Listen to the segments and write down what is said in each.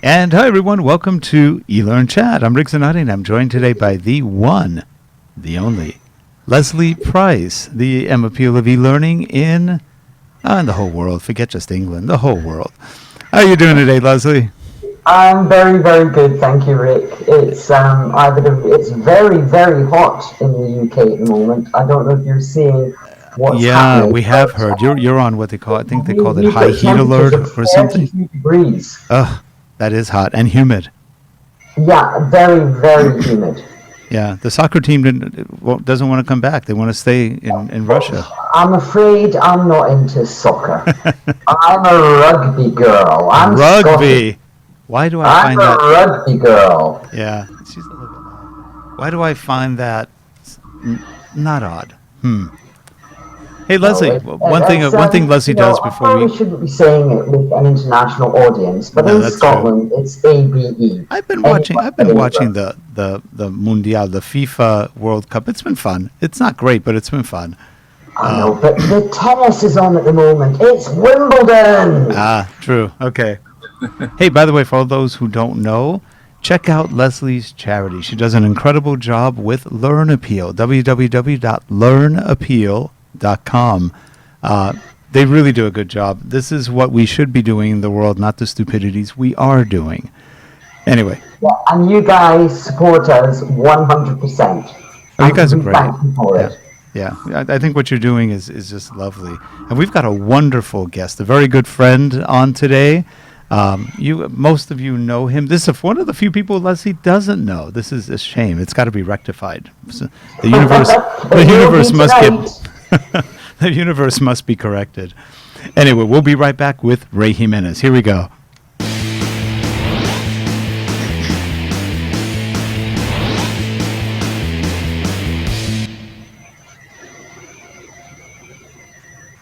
And hi, everyone. Welcome to eLearnChat. I'm Rick Zanotti, and I'm joined today by the one, the only, Lesley Price, the M Appeal of eLearning in the whole world. Forget just England, the whole world. How are you doing today, Lesley? I'm very, very good, thank you, Rick. It's it's very, very hot in the UK at the moment. I don't know if you're seeing what's Yeah, happening. we have heard. You're on what they call, I think they called it We've high got heat temperatures alert of or something. 32 degrees. Ugh, that is hot and humid. Yeah, very, very humid. Yeah, the soccer team doesn't want to come back. They want to stay in Russia. I'm afraid I'm not into soccer. I'm a rugby girl. I'm Scottish. Rugby. Why do I I'm find a that? rugby girl. Yeah, she's a little bit loud. Why do I find that not odd? Hey, Lesley, one thing Lesley does I before probably shouldn't be saying it with an international audience, but No, in that's true. Scotland, it's ABE. I've been watching the Mundial, the FIFA World Cup. It's been fun. It's not great, but it's been fun. I know, but the tennis is on at the moment. It's Wimbledon. True. Okay. Hey, by the way, for all those who don't know, check out Lesley's charity. She does an incredible job with Learn Appeal, www.learnappeal.com. They really do a good job. This is what we should be doing in the world, not the stupidities we are doing. Anyway. Yeah, and you guys support us 100%. Oh, you guys are great. Thank you for it. Yeah, I think what you're doing is just lovely. And we've got a wonderful guest, a very good friend on today. Most of you know him. This is one of the few people Lesley doesn't know. This is a shame. It's got to be rectified. So the universe must be corrected. Anyway, we'll be right back with Ray Jimenez. Here we go.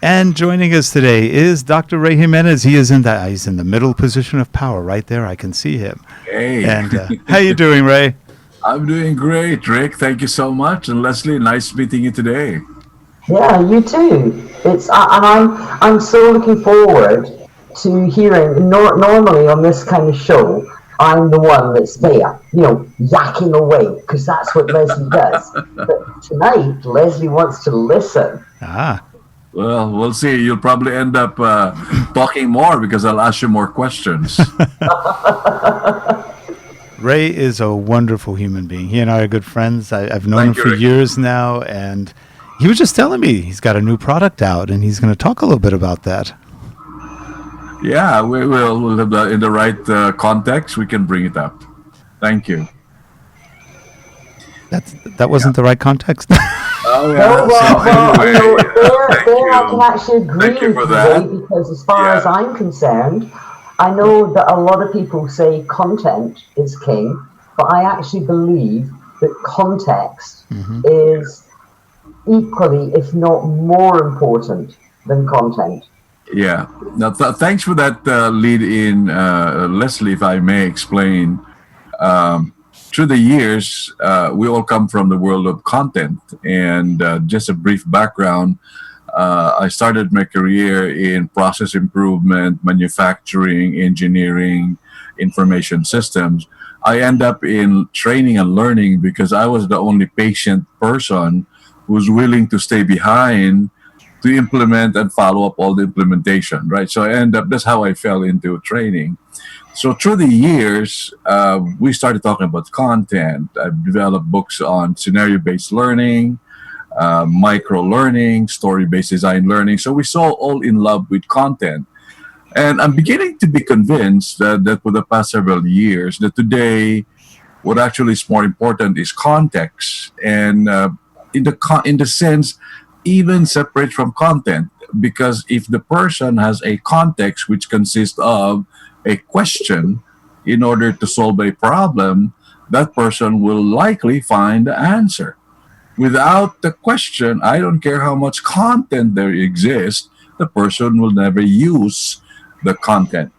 And joining us today is Dr. Ray Jimenez. He's in the middle position of power right there. I can see him. Hey. And how you doing, Ray? I'm doing great, Rick. Thank you so much. And Lesley, nice meeting you today. Yeah, you too. And I'm so looking forward to hearing. Normally on this kind of show, I'm the one that's there, yakking away, because that's what Lesley does. But tonight, Lesley wants to listen. Well, we'll see. You'll probably end up talking more because I'll ask you more questions. Ray is a wonderful human being. He and I are good friends. I've known him for years now, and he was just telling me he's got a new product out, and he's going to talk a little bit about that. Yeah, we'll have in the right context, we can bring it up. Thank you. That wasn't the right context. Oh, yeah. I can actually agree with you, because as far as I'm concerned, I know that a lot of people say content is king, but I actually believe that context is equally, if not more important than content. Yeah. Now, thanks for that lead in, Lesley, if I may explain. Through the years, we all come from the world of content. And just a brief background, I started my career in process improvement, manufacturing, engineering, information systems. I end up in training and learning because I was the only patient person who's willing to stay behind to implement and follow up all the implementation, right? So that's how I fell into training. So through the years, we started talking about content. I've developed books on scenario-based learning, micro-learning, story-based design learning. So we saw all in love with content. And I'm beginning to be convinced that for the past several years, that today, what actually is more important is context. And in the sense, even separate from content. Because if the person has a context which consists of a question in order to solve a problem, that person will likely find the answer. Without the question, I don't care how much content there exists, the person will never use the content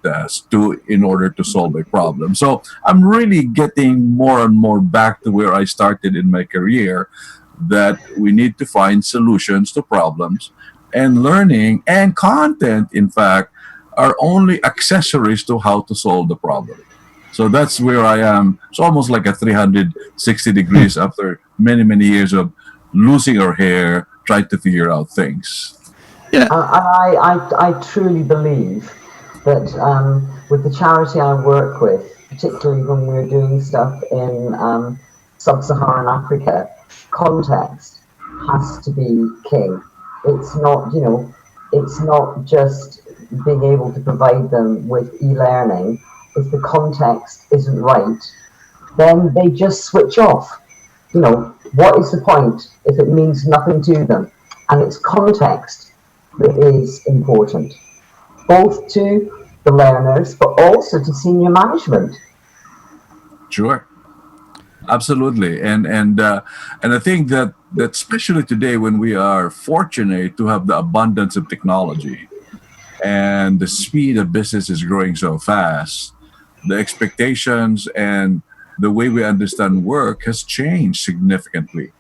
in order to solve a problem. So I'm really getting more and more back to where I started in my career, that we need to find solutions to problems, and learning and content, in fact, are only accessories to how to solve the problem. So that's where I am. It's almost like a 360 degrees after many, many years of losing our hair, trying to figure out things. Yeah. I truly believe that with the charity I work with, particularly when we're doing stuff in sub-Saharan Africa, context has to be king. It's not, it's not just being able to provide them with e-learning. If the context isn't right, then they just switch off. What is the point if it means nothing to them? And it's context that is important, both to the learners, but also to senior management. Sure. Absolutely, and I think that especially today when we are fortunate to have the abundance of technology and the speed of business is growing so fast, the expectations and the way we understand work has changed significantly.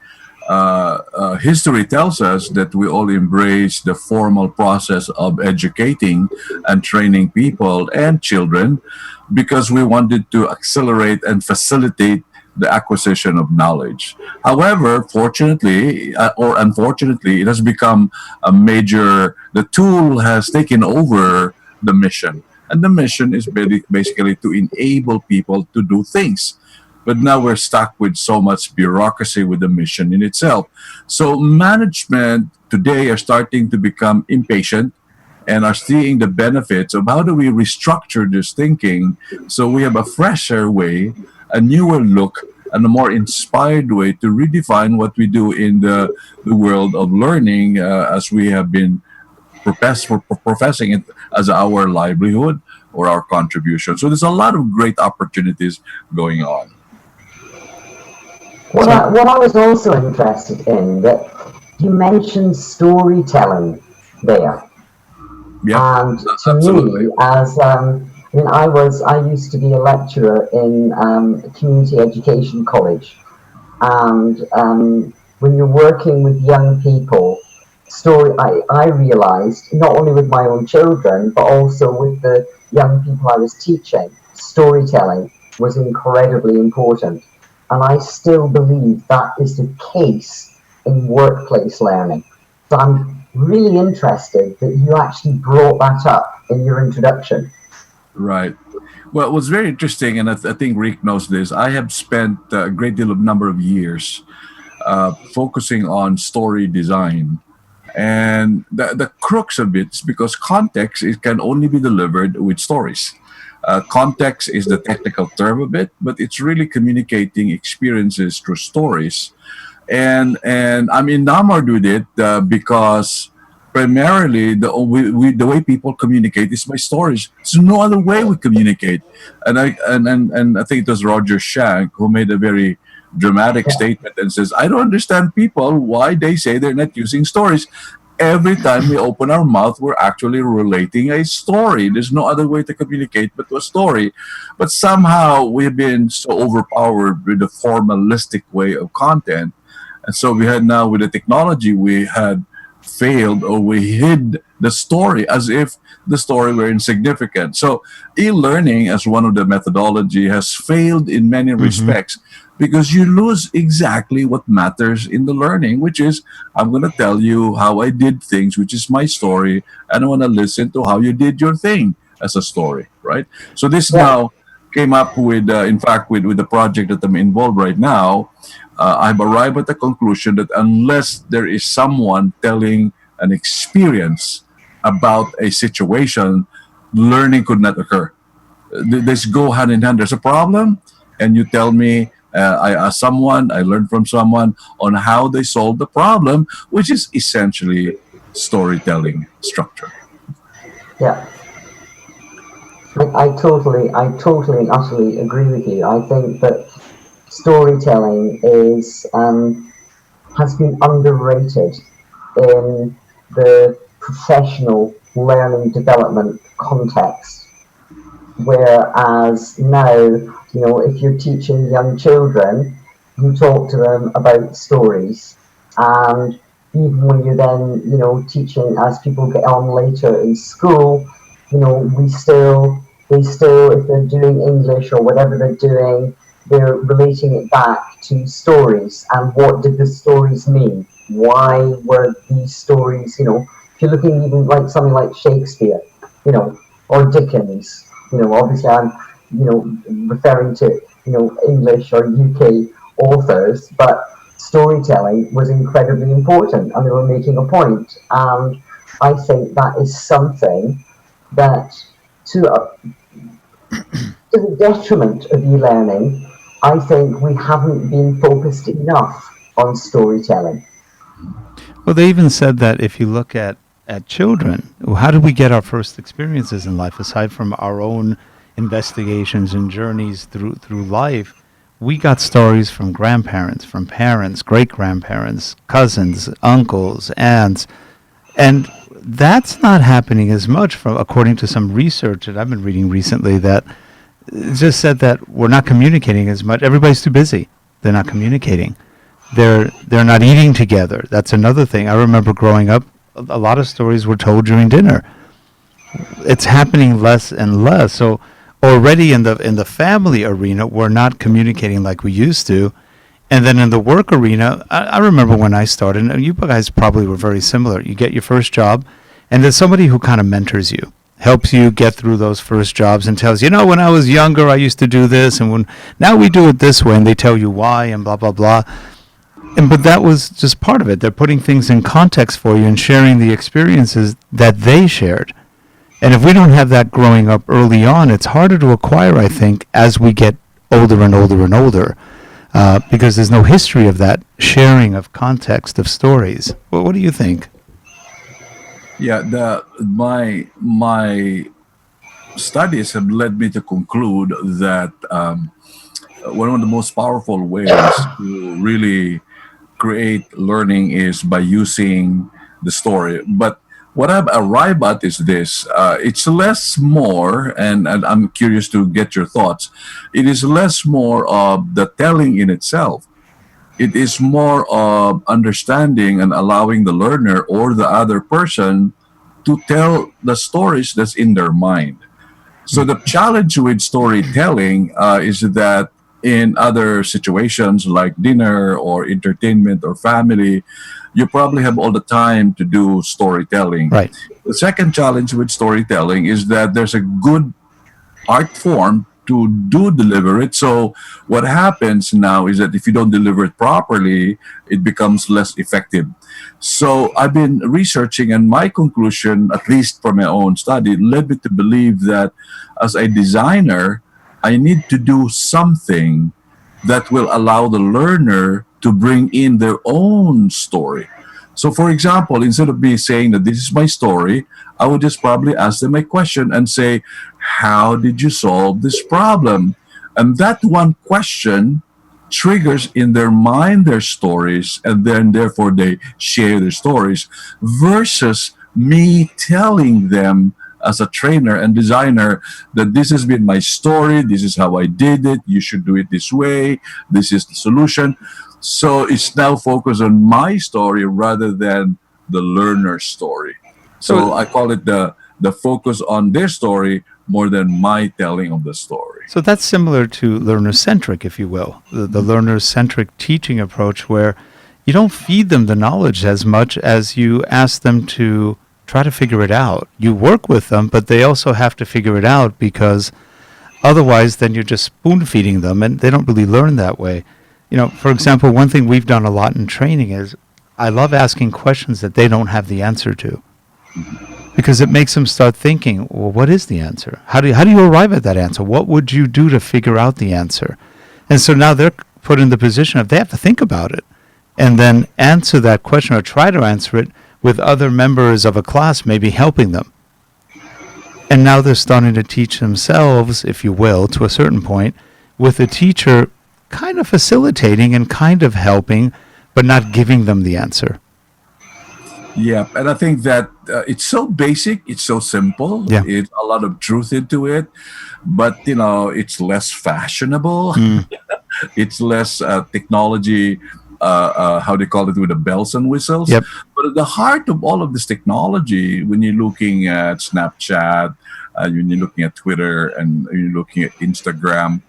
History tells us that we all embrace the formal process of educating and training people and children because we wanted to accelerate and facilitate the acquisition of knowledge. However, fortunately or unfortunately, it has become a major, the tool has taken over the mission. And the mission is basically to enable people to do things, but now we're stuck with so much bureaucracy with the mission in itself. So management today are starting to become impatient and are seeing the benefits of how do we restructure this thinking so we have a fresher way, a newer look, and a more inspired way to redefine what we do in the world of learning as we have been professing it as our livelihood or our contribution. So there's a lot of great opportunities going on. What I was also interested in, that you mentioned storytelling there. Yeah, And to absolutely. me, as I used to be a lecturer in a community education college, and when you're working with young people, I realized, not only with my own children, but also with the young people I was teaching, storytelling was incredibly important. And I still believe that is the case in workplace learning. So I'm really interested that you actually brought that up in your introduction. Right. Well, what's very interesting, and I think Rick knows this, I have spent a great deal of number of years focusing on story design. And the crux of it is because context it can only be delivered with stories. Context is the technical term of it, but it's really communicating experiences through stories. And I'm enamored with it because primarily the way people communicate is by stories. There's no other way we communicate. And I think it was Roger Shank who made a very dramatic Yeah. statement and says, I don't understand people why they say they're not using stories. Every time we open our mouth, we're actually relating a story. There's no other way to communicate but to a story. But somehow we've been so overpowered with the formalistic way of content. And so we had now with the technology, we had failed or we hid the story as if the story were insignificant. So e-learning as one of the methodology has failed in many Mm-hmm. respects because you lose exactly what matters in the learning, which is I'm going to tell you how I did things, which is my story, and I want to listen to how you did your thing as a story, right? So this Yeah. now came up with, in fact, with the project that I'm involved right now. I've arrived at the conclusion that unless there is someone telling an experience about a situation, learning could not occur. This go hand in hand. There's a problem, and you tell me, I ask someone, I learn from someone on how they solve the problem, which is essentially storytelling structure. Yeah. I totally and utterly agree with you. I think that storytelling is has been underrated in the professional learning development context. Whereas now, if you're teaching young children, you talk to them about stories. And even when you're then, teaching as people get on later in school, we still They still, if they're doing English or whatever they're doing, they're relating it back to stories and what did the stories mean? Why were these stories, if you're looking even like something like Shakespeare, or Dickens, obviously I'm, referring to, English or UK authors, but storytelling was incredibly important and they were making a point. And I think that is something that to the detriment of e-learning, I think we haven't been focused enough on storytelling. Well, they even said that if you look at children, how did we get our first experiences in life aside from our own investigations and journeys through life? We got stories from grandparents, from parents, great grandparents, cousins, uncles, aunts, and that's not happening as much from according to some research that I've been reading recently that just said that we're not communicating as much. Everybody's too busy. They're not communicating. They're not eating together. That's another thing. I remember growing up, a lot of stories were told during dinner. It's happening less and less. So already in the family arena, we're not communicating like we used to. And then in the work arena, I remember when I started, and you guys probably were very similar. You get your first job, and there's somebody who kind of mentors you, helps you get through those first jobs and tells you, when I was younger, I used to do this, and now we do it this way, and they tell you why, and blah, blah, blah. But that was just part of it. They're putting things in context for you and sharing the experiences that they shared. And if we don't have that growing up early on, it's harder to acquire, I think, as we get older and older and older. Because there's no history of that sharing of context of stories. Well, what do you think? Yeah, my studies have led me to conclude that one of the most powerful ways to really create learning is by using the story. But what I've arrived at is this: it's less more, and I'm curious to get your thoughts. It is less more of the telling in itself. It is more of understanding and allowing the learner or the other person to tell the stories that's in their mind. So the challenge with storytelling is that in other situations like dinner or entertainment or family, you probably have all the time to do storytelling. Right. The second challenge with storytelling is that there's a good art form to do deliver it. So what happens now is that if you don't deliver it properly, it becomes less effective. So I've been researching, and my conclusion, at least from my own study, led me to believe that as a designer, I need to do something that will allow the learner to bring in their own story. So, for example, instead of me saying that this is my story, I would just probably ask them a question and say, how did you solve this problem? And that one question triggers in their mind their stories, and then therefore they share their stories, versus me telling them as a trainer and designer that this has been my story, this is how I did it, you should do it this way, this is the solution. So it's now focused on my story rather than the learner's story. So I call it the focus on their story more than my telling of the story. So that's similar to learner-centric, if you will, the learner-centric teaching approach, where you don't feed them the knowledge as much as you ask them to try to figure it out. You work with them, but they also have to figure it out, because otherwise then you're just spoon-feeding them, and they don't really learn that way. For example, one thing we've done a lot in training is I love asking questions that they don't have the answer to, because it makes them start thinking, well, what is the answer? How do you arrive at that answer? What would you do to figure out the answer? And so now they're put in the position of they have to think about it and then answer that question or try to answer it with other members of a class maybe helping them. And now they're starting to teach themselves, if you will, to a certain point, with the teacher kind of facilitating and kind of helping, but not giving them the answer. Yeah, and I think that it's so basic, it's so simple, it's a lot of truth into it, but it's less fashionable, it's less technology, how they call it, with the bells and whistles. Yep. But at the heart of all of this technology, when you're looking at Snapchat, when you're looking at Twitter and you're looking at Instagram,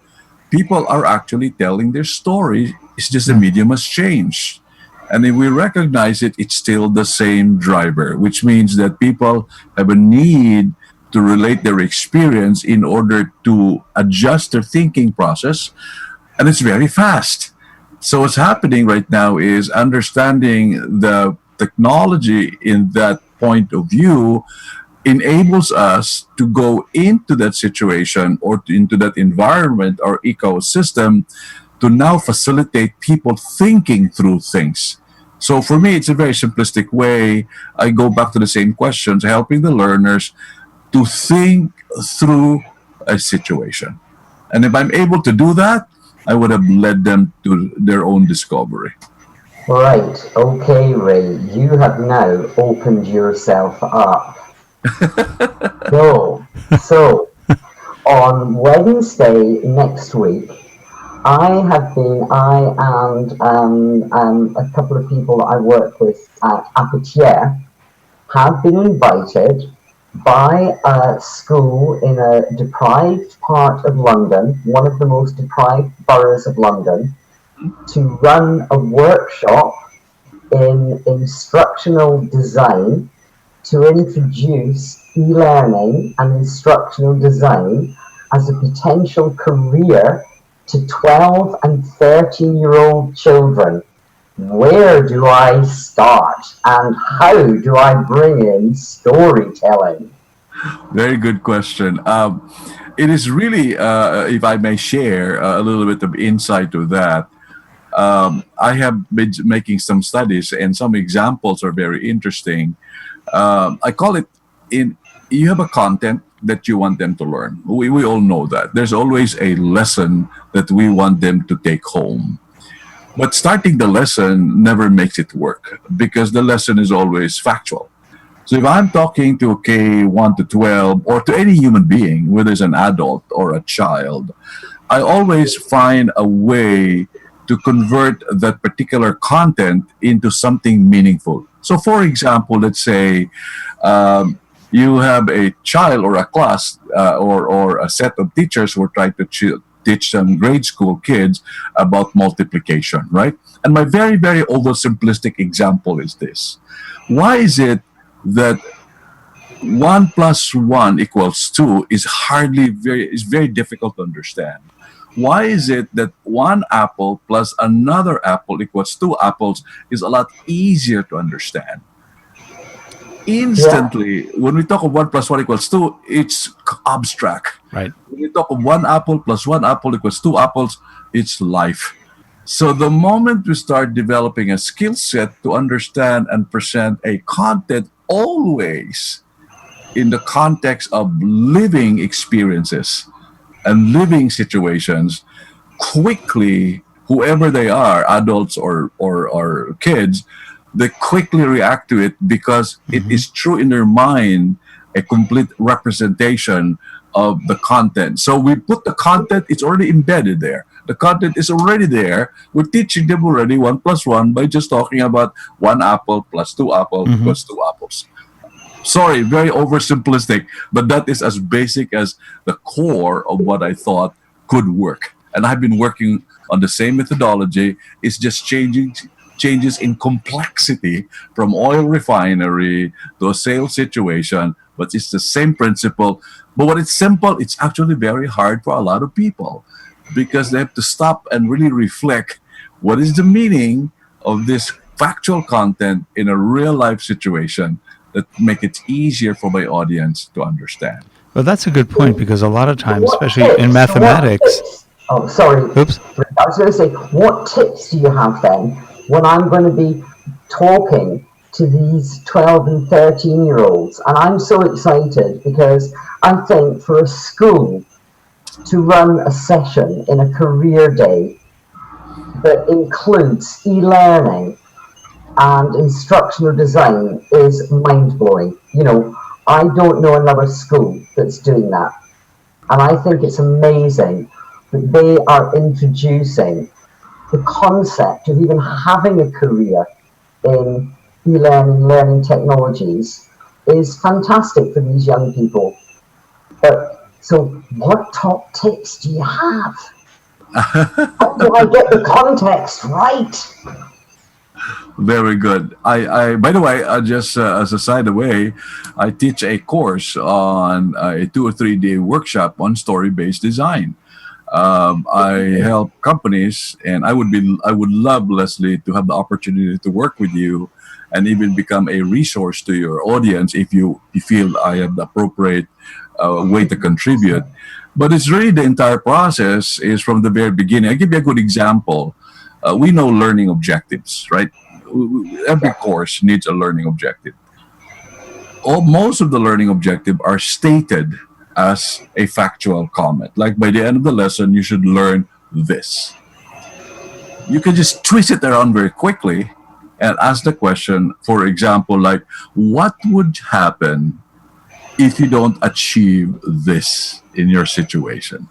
people are actually telling their story. It's just the medium has changed. And if we recognize it, it's still the same driver, which means that people have a need to relate their experience in order to adjust their thinking process. And it's very fast. So what's happening right now is understanding the technology in that point of view enables us to go into that situation or into that environment or ecosystem to now facilitate people thinking through things. So for me, it's a very simplistic way. I go back to the same questions, helping the learners to think through a situation. And if I'm able to do that, I would have led them to their own discovery. Right. Okay, Ray. You have now opened yourself up. So on Wednesday next week, I and a couple of people I work with at Apetier have been invited by a school in a deprived part of London, one of the most deprived boroughs of London, to run a workshop in instructional design to introduce e-learning and instructional design as a potential career to 12 and 13-year-old children. Where do I start and how do I bring in storytelling? Very good question. It is really, if I may share a little bit of insight to that, I have been making some studies and some examples are very interesting. I call it you have a content that you want them to learn. We all know that. There's always a lesson that we want them to take home. But starting the lesson never makes it work because the lesson is always factual. So if I'm talking to K1 to 12 or to any human being, whether it's an adult or a child, I always find a way to convert that particular content into something meaningful. So for example, let's say you have a child or a class or a set of teachers who are trying to teach some grade school kids about multiplication, right? And my very, very oversimplistic example is this. Why is it that 1 plus 1 equals 2 is very difficult to understand? Why is it that 1 apple plus another apple equals 2 apples is a lot easier to understand? Instantly, when we talk of 1 plus 1 equals 2, it's abstract. Right. When we talk of 1 apple plus 1 apple equals 2 apples, it's life. So the moment we start developing a skill set to understand and present a content always in the context of living experiences and living situations, quickly, whoever they are, adults or kids, they quickly react to it because it is true in their mind, a complete representation of the content. So we put the content, it's already embedded there. The content is already there. We're teaching them already 1 plus 1 by just talking about 1 apple plus 2 apples plus 2 apples. Sorry, very oversimplistic, but that is as basic as the core of what I thought could work. And I've been working on the same methodology. It's just changes in complexity from oil refinery to a sales situation, but it's the same principle. But when it's simple, it's actually very hard for a lot of people because they have to stop and really reflect what is the meaning of this factual content in a real life situation that make it easier for my audience to understand. Well, that's a good point because a lot of times, especially in mathematics. Oh, sorry. Oops. I was going to say, what tips do you have then when I'm going to be talking to these 12 and 13-year-olds? And I'm so excited because I think for a school to run a session in a career day that includes e-learning and instructional design is mind-blowing. You know, I don't know another school that's doing that. And I think it's amazing that they are introducing the concept of even having a career in e-learning, learning technologies is fantastic for these young people. But so, what top tips do you have? How do I get the context right? Very good. By the way, just as a side away, I teach a course on a 2 or 3 day workshop on story-based design. I help companies, and I would love, Lesley, to have the opportunity to work with you, and even become a resource to your audience if you feel I have the appropriate way to contribute. But it's really the entire process is from the very beginning. I give you a good example. We know learning objectives, right? Every course needs a learning objective. Most of the learning objective are stated as a factual comment. Like by the end of the lesson, you should learn this. You can just twist it around very quickly and ask the question, for example, like, what would happen if you don't achieve this in your situation?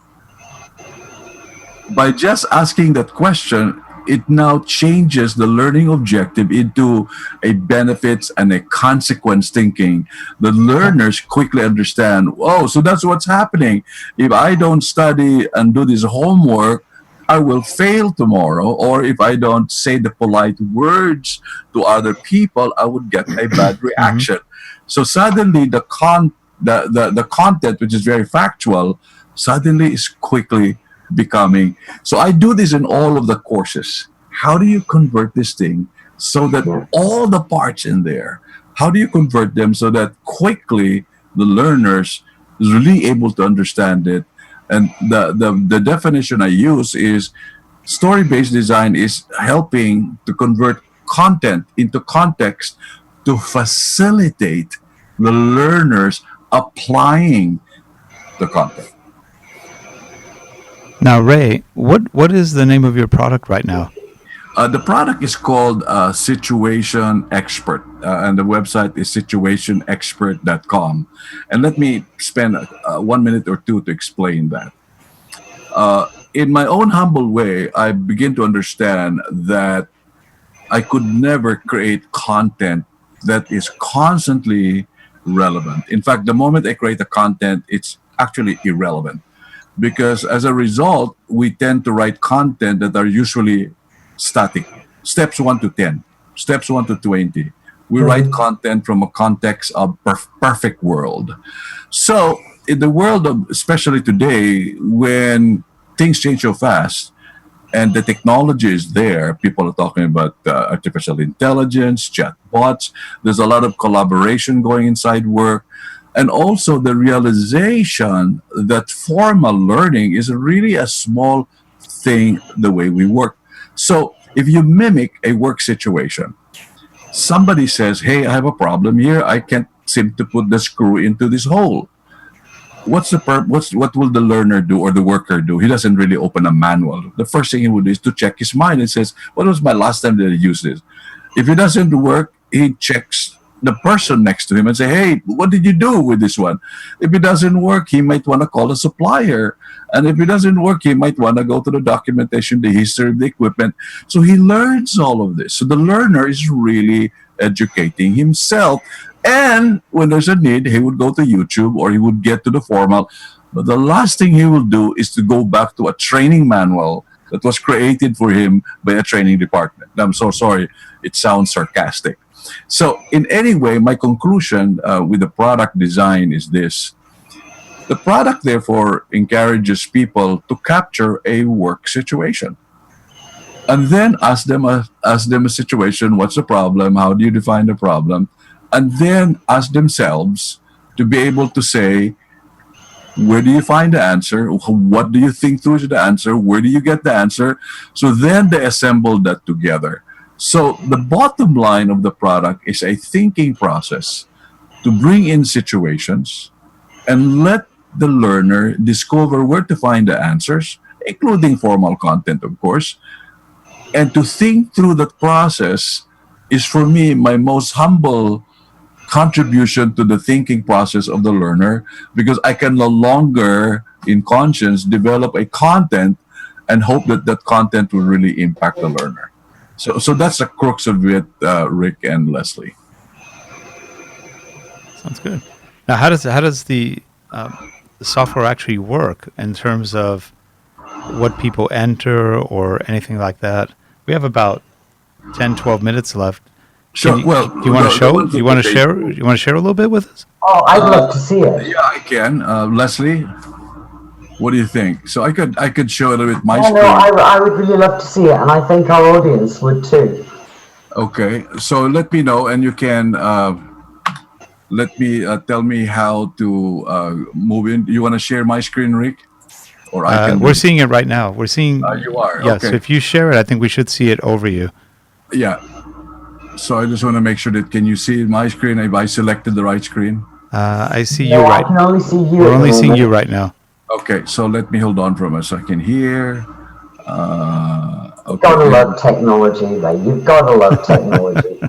By just asking that question, it now changes the learning objective into a benefits and a consequence thinking. The learners quickly understand, oh, so that's what's happening. If I don't study and do this homework, I will fail tomorrow. Or if I don't say the polite words to other people, I would get a bad reaction. So suddenly the content, which is very factual, suddenly is quickly becoming. So I do this in all of the courses. How do you convert this thing so that all the parts in there, how do you convert them so that quickly the learners is really able to understand it? And the definition I use is story-based design is helping to convert content into context to facilitate the learners applying the content. Now, Ray, what is the name of your product right now? The product is called Situation Expert, and the website is situationexpert.com. And let me spend 1 minute or two to explain that. In my own humble way, I begin to understand that I could never create content that is constantly relevant. In fact, the moment I create a content, it's actually irrelevant. Because as a result, we tend to write content that are usually static. Steps 1 to 10, steps 1 to 20. We write content from a context of perfect world. So in the world of, especially today, when things change so fast and the technology is there, people are talking about artificial intelligence, chatbots. There's a lot of collaboration going inside work. And also the realization that formal learning is really a small thing the way we work. So if you mimic a work situation, somebody says, hey, I have a problem here. I can't seem to put the screw into this hole. What will the learner do or the worker do? He doesn't really open a manual. The first thing he would do is to check his mind and says, what was my last time that I used this? If it doesn't work, he checks the person next to him and say, hey, what did you do with this one? If it doesn't work, he might want to call a supplier. And if it doesn't work, he might want to go to the documentation, the history of the equipment. So he learns all of this. So the learner is really educating himself. And when there's a need, he would go to YouTube or he would get to the formal. But the last thing he will do is to go back to a training manual that was created for him by a training department. I'm so sorry. It sounds sarcastic. So in any way, my conclusion with the product design is this. The product, therefore, encourages people to capture a work situation. And then ask them a situation, what's the problem? How do you define the problem? And then ask themselves to be able to say, where do you find the answer? What do you think through is the answer? Where do you get the answer? So then they assemble that together. So the bottom line of the product is a thinking process to bring in situations and let the learner discover where to find the answers, including formal content, of course. And to think through that process is, for me, my most humble contribution to the thinking process of the learner, because I can no longer, in conscience, develop a content and hope that that content will really impact the learner. So that's the crux of it, Rick and Lesley. Sounds good. Now, how does the the software actually work in terms of what people enter or anything like that? We have about 10, 12 minutes left. Sure. Well, Do you want to the show? one Do thing you want that to they share? do- You want to share a little bit with us? Oh, I'd love to see it. Yeah, I can. Leslie, what do you think? So I could show it with my Yeah, no, screen. I would really love to see it, and I think our audience would too. Okay. So let me know, and you can let me tell me how to move in. You want to share my screen, Rick, or I can do We're it? seeing it right now. We're seeing. You are Yes. okay. If you share it, I think we should see it over you. Yeah. So I just want to make sure that can you see my screen? Have I selected the right screen? I see you No, I right. can only see you. We're at the only seeing moment. you right now. Okay. So let me hold on for a second here. You've got to Okay. love technology, mate. You've got to love technology.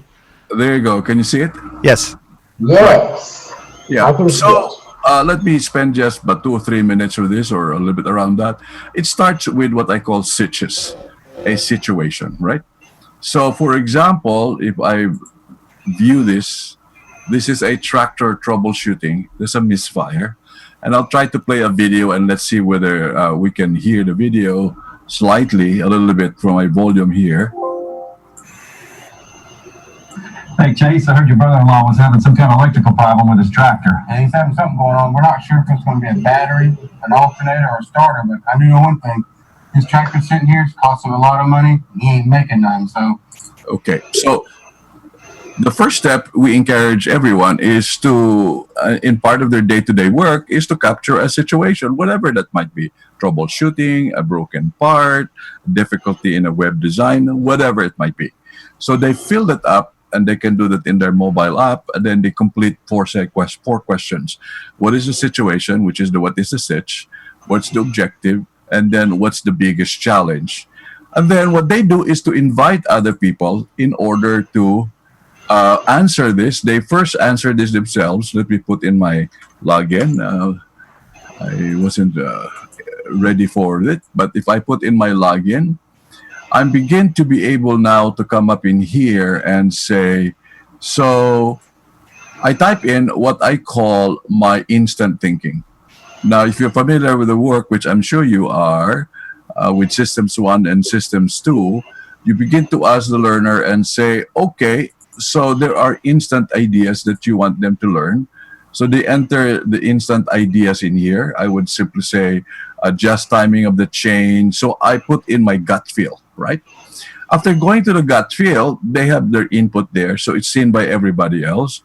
There you go. Can you see it? Yes. Yes. Yeah. I can see So it. let me spend just about 2 or 3 minutes with this, or a little bit around that. It starts with what I call sitches, a situation, right? So, for example, if I view this, this is a tractor troubleshooting. There's a misfire, and I'll try to play a video, and let's see whether we can hear the video slightly, a little bit from my volume here. Hey Chase, I heard your brother-in-law was having some kind of electrical problem with his tractor. And he's having something going on. We're not sure if it's going to be a battery, an alternator, or a starter, but I do know one thing. His tractor's sitting here, it's costing a lot of money. He ain't making none, so. Okay, so the first step we encourage everyone is to, in part of their day-to-day work, is to capture a situation, whatever that might be. Troubleshooting, a broken part, difficulty in a web design, whatever it might be. So they fill that up, and they can do that in their mobile app, and then they complete four questions. What is the situation, which is what is the sitch? What's the objective? And then what's the biggest challenge? And then what they do is to invite other people in order to answer this. They first answer this themselves. Let me put in my login. I wasn't ready for it, but if I put in my login, I begin to be able now to come up in here and say, so I type in what I call my instant thinking. Now, if you're familiar with the work, which I'm sure you are, with Systems 1 and Systems 2, you begin to ask the learner and say, okay, so there are instant ideas that you want them to learn. So they enter the instant ideas in here. I would simply say, adjust timing of the chain. So I put in my gut feel, right? After going to the gut feel, they have their input there. So it's seen by everybody else.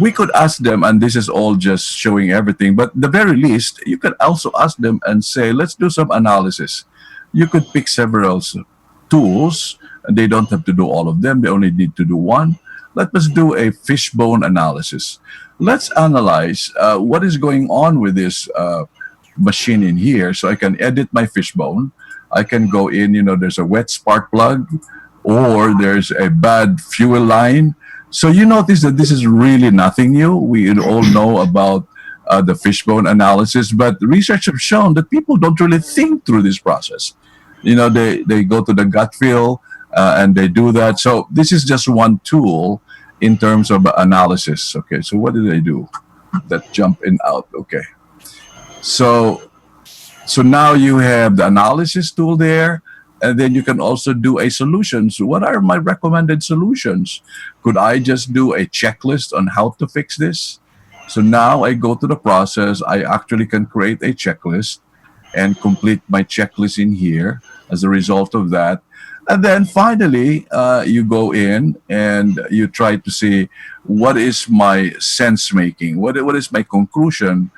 We could ask them, and this is all just showing everything, but at the very least, you could also ask them and say, let's do some analysis. You could pick several tools, and they don't have to do all of them. They only need to do one. Let us do a fishbone analysis. Let's analyze what is going on with this machine in here. So I can edit my fishbone. I can go in, there's a wet spark plug, or there's a bad fuel line. So you notice that this is really nothing new. We all know about the fishbone analysis, but research have shown that people don't really think through this process. They go to the gut feel and they do that. So this is just one tool in terms of analysis. Okay, so what do they do? That jump in out. Okay, so now you have the analysis tool there, and then you can also do a solutions. What are my recommended solutions? Could I just do a checklist on how to fix this? So now I go to the process. I actually can create a checklist and complete my checklist in here as a result of that. And then finally, you go in and you try to see what is my sense making? What is my conclusion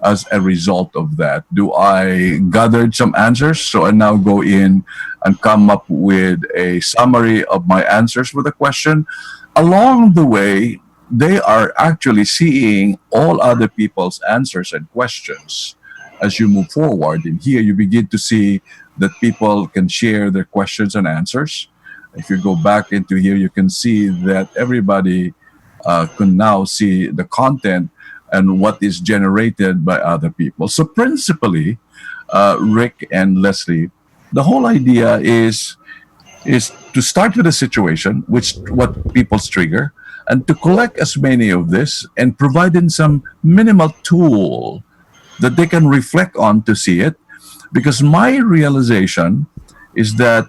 as a result of that? Do I gathered some answers? So I now go in and come up with a summary of my answers for the question. Along the way, they are actually seeing all other people's answers and questions as you move forward. And here you begin to see that people can share their questions and answers. If you go back into here, you can see that everybody can now see the content and what is generated by other people. So principally, Rick and Leslie, the whole idea is to start with a situation, which what people's trigger, and to collect as many of this and provide in some minimal tool that they can reflect on to see it. Because my realization is that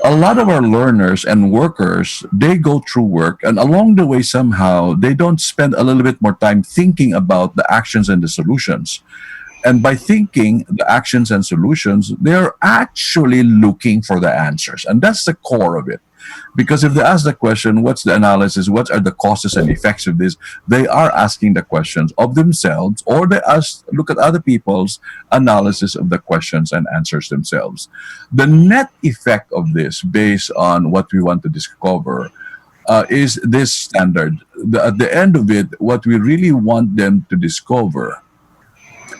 a lot of our learners and workers, they go through work, and along the way somehow they don't spend a little bit more time thinking about the actions and the solutions. And by thinking the actions and solutions, they're actually looking for the answers. And that's the core of it. Because if they ask the question, what's the analysis, what are the causes and effects of this, they are asking the questions of themselves, or they ask, look at other people's analysis of the questions and answers themselves. The net effect of this, based on what we want to discover, is this standard. At the end of it, what we really want them to discover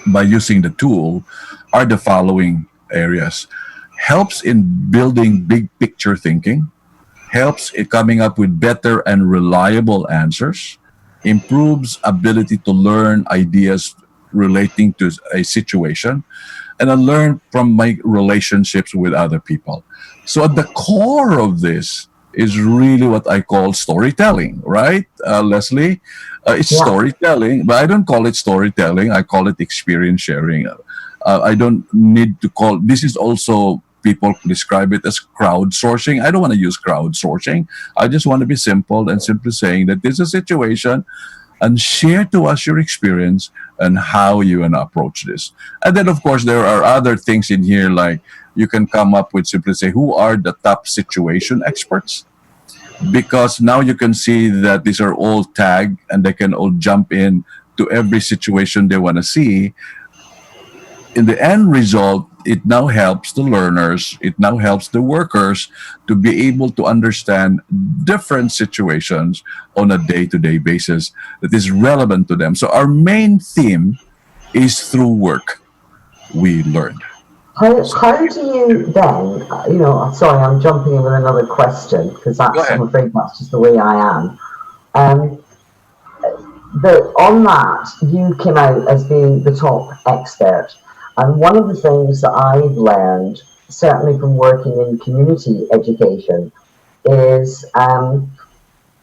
by using the tool are the following areas. Helps in building big picture thinking, helps in coming up with better and reliable answers, improves ability to learn ideas relating to a situation, and I learn from my relationships with other people. So at the core of this is really what I call storytelling, right, Lesley? It's Yeah. storytelling, but I don't call it storytelling. I call it experience sharing. I don't need to call this is also people describe it as crowdsourcing. I don't want to use crowdsourcing. I just want to be simple and simply saying that there's a situation and share to us your experience and how you want to approach this. And then, of course, there are other things in here like you can come up with simply say, who are the top situation experts? Because now you can see that these are all tagged and they can all jump in to every situation they want to see. In the end result, it now helps the learners, it now helps the workers to be able to understand different situations on a day-to-day basis that is relevant to them. So our main theme is through work we learn. How do you then, sorry, I'm jumping in with another question because Go that's, ahead. I'm afraid that's just the way I am. On that, you came out as being the top expert. And one of the things that I've learned, certainly from working in community education, is a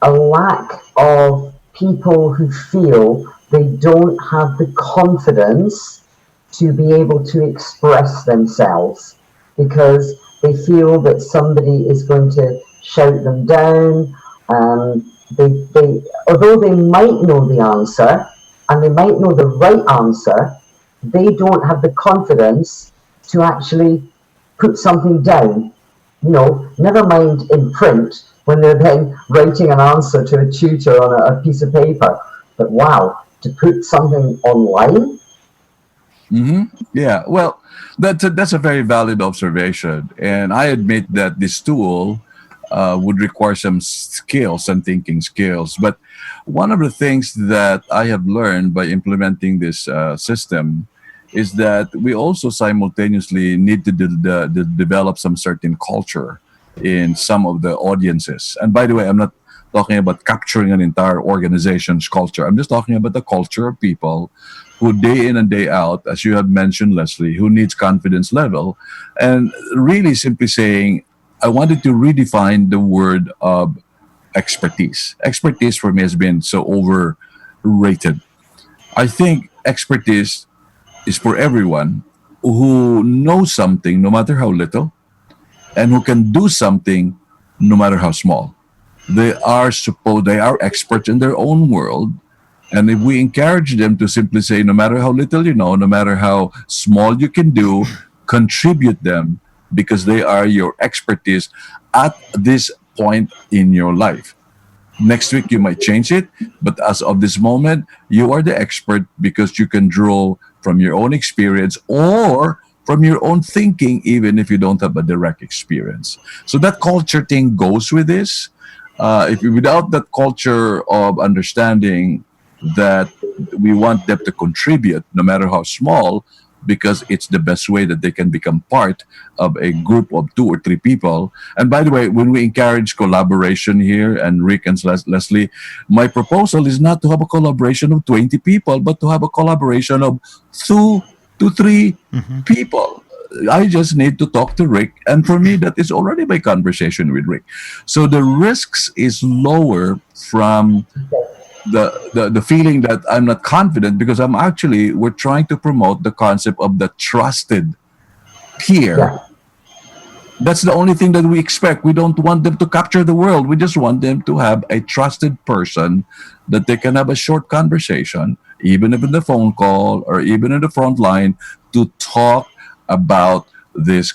lack of people who feel they don't have the confidence to be able to express themselves because they feel that somebody is going to shout them down. Although they might know the answer and they might know the right answer, they don't have the confidence to actually put something down. Never mind in print when they're then writing an answer to a tutor on a piece of paper. But wow, to put something online. Yeah, well, that's a very valid observation, and I admit that this tool would require some skills and thinking skills. But one of the things that I have learned by implementing this system is that we also simultaneously need to develop some certain culture in some of the audiences. And by the way, I'm not talking about capturing an entire organization's culture. I'm just talking about the culture of people who day in and day out, as you have mentioned, Lesley, who needs confidence level. And really simply saying, I wanted to redefine the word of expertise. Expertise for me has been so overrated. I think expertise is for everyone who knows something, no matter how little, and who can do something, no matter how small. They are experts in their own world. And if we encourage them to simply say, no matter how little you know, no matter how small you can do, contribute them because they are your expertise at this point in your life. Next week, you might change it, but as of this moment, you are the expert because you can draw from your own experience or from your own thinking, even if you don't have a direct experience. So that culture thing goes with this. Without that culture of understanding that we want them to contribute, no matter how small, because it's the best way that they can become part of a group of 2 or 3 people. And by the way, when we encourage collaboration here, and Rick and Lesley, my proposal is not to have a collaboration of 20 people, but to have a collaboration of 2 to 3 people. I just need to talk to Rick, and for me, that is already my conversation with Rick. So the risks is lower from the feeling that I'm not confident because we're trying to promote the concept of the trusted peer. Yeah. That's the only thing that we expect. We don't want them to capture the world. We just want them to have a trusted person that they can have a short conversation, even if in the phone call or even in the front line, to talk about this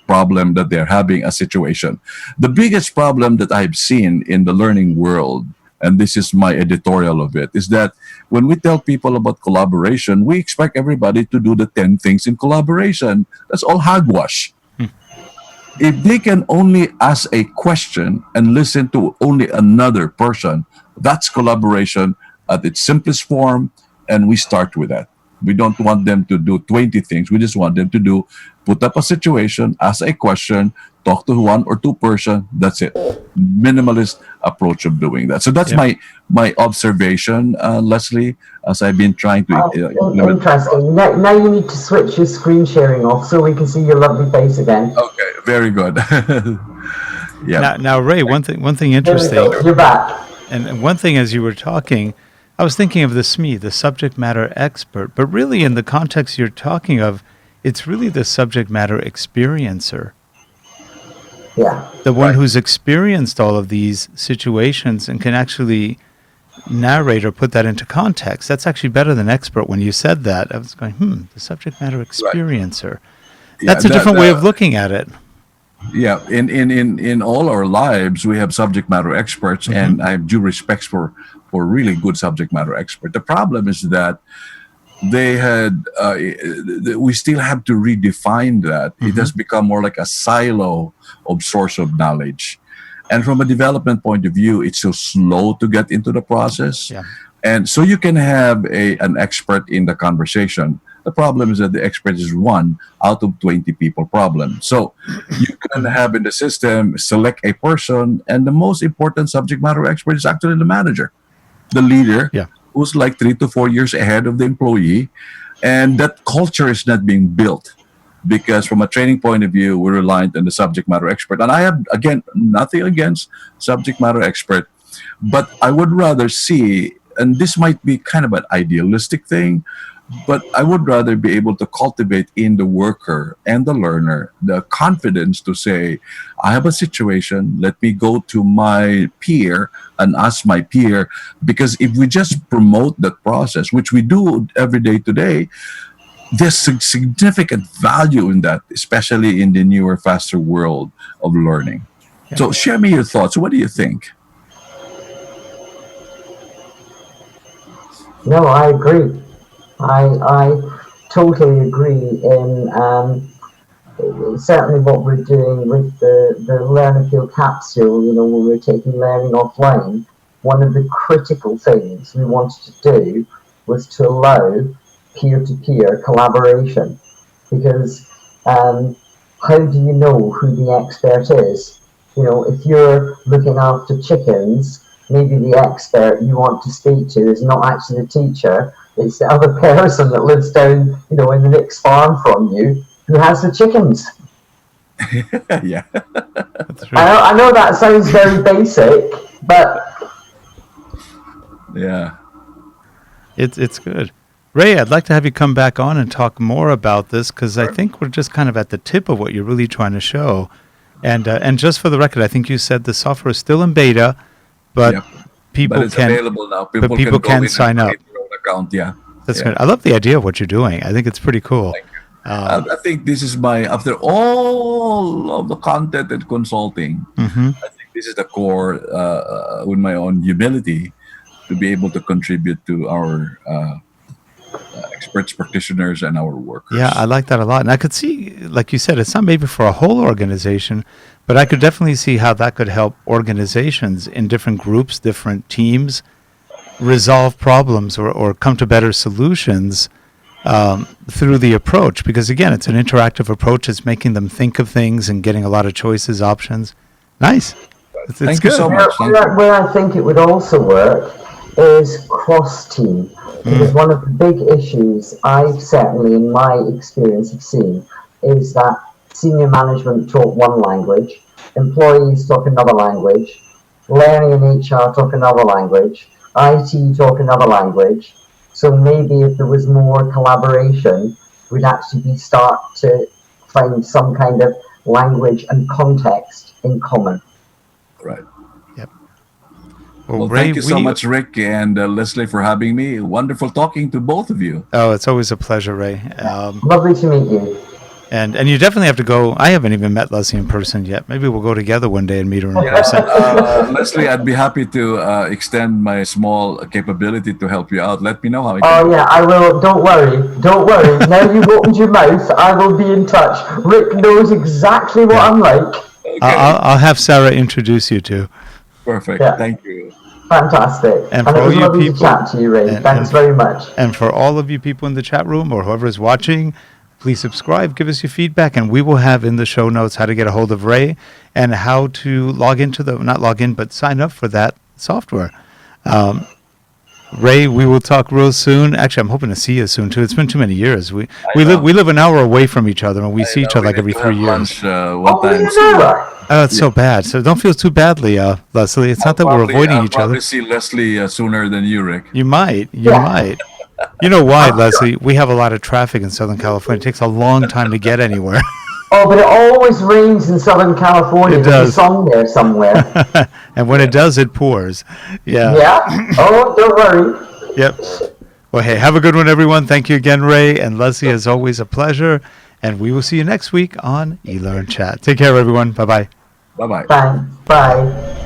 problem that they're having, a situation. The biggest problem that I've seen in the learning world, and this is my editorial of it, is that when we tell people about collaboration, we expect everybody to do the 10 things in collaboration. That's all hogwash. If they can only ask a question and listen to only another person, that's collaboration at its simplest form, and we start with that. We don't want them to do 20 things. We just want them to put up a situation, ask a question, talk to one or two person. That's it. Minimalist approach of doing that. So that's my observation, Lesley, as I've been trying to implement. Interesting. Now you need to switch your screen sharing off so we can see your lovely face again. Okay, very good. Yeah. Now, Ray, one thing interesting. You're back. And one thing as you were talking, I was thinking of the SME, the subject matter expert, but really in the context you're talking of, it's really the subject matter experiencer. Yeah. The one who's experienced all of these situations and can actually narrate or put that into context. That's actually better than expert. When you said that, I was going, the subject matter experiencer. Yeah, That's a different way of looking at it. Yeah, in all our lives, we have subject matter experts, and I have due respects for really good subject matter expert. The problem is that we still have to redefine that. It has become more like a silo of source of knowledge. And from a development point of view, it's so slow to get into the process. Yeah. And so you can have an expert in the conversation. The problem is that the expert is 1 out of 20 people problem. So you can have in the system, select a person, and the most important subject matter expert is actually the manager, the leader, who's like 3 to 4 years ahead of the employee. And that culture is not being built because from a training point of view, we're reliant on the subject matter expert. And I have, again, nothing against subject matter expert, but I would rather see, and this might be kind of an idealistic thing, but I would rather be able to cultivate in the worker and the learner the confidence to say, I have a situation, let me go to my peer and ask my peer. Because if we just promote that process, which we do every day today, there's significant value in that, especially in the newer, faster world of learning. Yeah. So share me your thoughts. What do you think? No, I agree. I totally agree in certainly what we're doing with the Learn Appeal capsule, when we're taking learning offline. One of the critical things we wanted to do was to allow peer-to-peer collaboration, because how do you know who the expert is? If you're looking after chickens, maybe the expert you want to speak to is not actually the teacher, it's the other person that lives down, in the next farm from you who has the chickens. Yeah. I know that sounds very basic, but yeah, it's good. Ray, I'd like to have you come back on and talk more about this, because I think we're just kind of at the tip of what you're really trying to show. And just for the record, I think you said the software is still in beta, but people but it's can available now. People can sign up. Account, That's good. I love the idea of what you're doing. I think it's pretty cool. I think this is after all of the content and consulting, I think this is the core, with my own humility, to be able to contribute to our experts, practitioners, and our workers. Yeah, I like that a lot. And I could see, like you said, it's not maybe for a whole organization, but I could definitely see how that could help organizations in different groups, different teams, resolve problems or come to better solutions through the approach. Because again, it's an interactive approach. It's making them think of things and getting a lot of choices, options. Nice. It's Thank good. you so much. Where I think it would also work is cross-team. Because one of the big issues I've certainly in my experience have seen is that senior management talk one language, employees talk another language, learning and HR talk another language, IT talk another language. So maybe if there was more collaboration, we'd actually start to find some kind of language and context in common. Right. Yep. Well, Ray, thank you so much, Rick and Lesley, for having me. Wonderful talking to both of you. Oh, it's always a pleasure, Ray. Lovely to meet you. And you definitely have to go. I haven't even met Lesley in person yet. Maybe we'll go together one day and meet her in person. Lesley, I'd be happy to extend my small capability to help you out. Let me know how. Oh yeah, I will. Don't worry. Don't worry. Now you've opened your mouth, I will be in touch. Rick knows exactly what I'm like. Okay. I'll have Sarah introduce you to. Perfect. Yeah. Thank you. Fantastic. And And for it all was you lovely people- to chat to you, Ray. Thanks very much. And for all of you people in the chat room or whoever is watching, please subscribe, give us your feedback, and we will have in the show notes how to get a hold of Ray and how to log into not log in, but sign up for that software. Ray, we will talk real soon. Actually, I'm hoping to see you soon too. It's been too many years. We live an hour away from each other, and we see each other like every 3 years. One time soon. Oh, it's so bad. So don't feel too badly, Lesley. It's not that we're avoiding each I'll other. probably see Lesley sooner than you, Rick. You might. You might. You know why, Lesley? We have a lot of traffic in Southern California. It takes a long time to get anywhere. Oh, but it always rains in Southern California. It There's a does. song there somewhere. And when it does, it pours. Yeah. Yeah? Oh, don't worry. Yep. Well, hey, have a good one, everyone. Thank you again, Ray. And Lesley, as always, a pleasure. And we will see you next week on eLearnChat. Take care, everyone. Bye-bye. Bye-bye. Thanks. Bye.